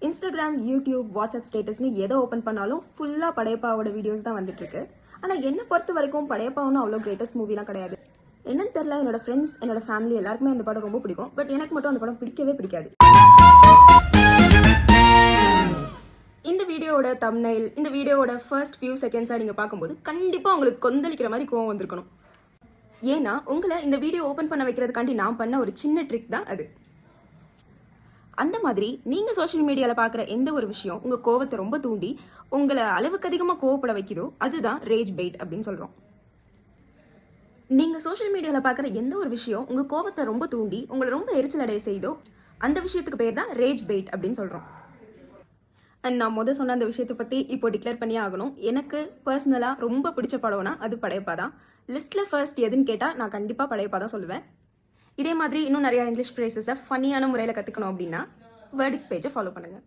Instagram, YouTube, WhatsApp ஸ்டேட்டஸ்னு எதை open பண்ணாலும் ஃபுல்லாக படையப்பாவோட வீடியோஸ் தான் வந்துட்டு இருக்கு. ஆனால் என்னை பொறுத்த வரைக்கும் படையப்பா ஒன்றும் அவ்வளோ கிரேட்டஸ்ட் மூவிலாம் கிடையாது. என்னன்னு தெரியல, என்னோட ஃப்ரெண்ட்ஸ், என்னோட ஃபேமிலி எல்லாருக்குமே அந்த படம் ரொம்ப பிடிக்கும். பட் எனக்கு மட்டும் அந்த படம் பிடிக்கவே பிடிக்காது. இந்த வீடியோவோட தம்ப்நெயில், இந்த வீடியோவோட ஃபர்ஸ்ட் ஃபியூ செகண்ட்ஸாக நீங்கள் பார்க்கும்போது கண்டிப்பாக உங்களுக்கு கொந்தளிக்கிற மாதிரி கோவம் வந்திருக்கணும். ஏன்னா உங்களை இந்த வீடியோ ஓப்பன் பண்ண வைக்கிறதுக்காண்டி நான் பண்ண ஒரு சின்ன ட்ரிக் தான் அது. அந்த மாதிரி நீங்கள் சோஷியல் மீடியாவில் பார்க்குற எந்த ஒரு விஷயம் உங்கள் கோவத்தை ரொம்ப தூண்டி உங்களை அளவுக்கு அதிகமாக கோவப்பட வைக்குதோ அதுதான் ரேஜ் பெயிட் அப்படின்னு சொல்கிறோம். நீங்கள் சோஷியல் மீடியாவில் பார்க்குற எந்த ஒரு விஷயம் உங்கள் கோவத்தை ரொம்ப தூண்டி உங்களை ரொம்ப எரிச்சல் அடைய செய்தோ அந்த விஷயத்துக்கு பேர் தான் ரேஜ் பெயிட் அப்படின்னு சொல்கிறோம். அண்ட் நான் சொன்ன அந்த விஷயத்தை பற்றி இப்போ டிக்ளேர் பண்ணியே ஆகணும். எனக்கு பர்சனலாக ரொம்ப பிடிச்ச படம்னா அது படையப்பா தான். லிஸ்ட்டில் ஃபர்ஸ்ட் எதுன்னு கேட்டால் நான் கண்டிப்பாக படையப்பா தான் சொல்லுவேன். இதே மாதிரி இன்னும் நிறையா இங்கிலீஷ் ஃப்ரேசஸை ஃபன்னியான முறையில் கற்றுக்கணும் அப்படின்னா வேர்டிக் பேஜை ஃபாலோ பண்ணுங்கள்.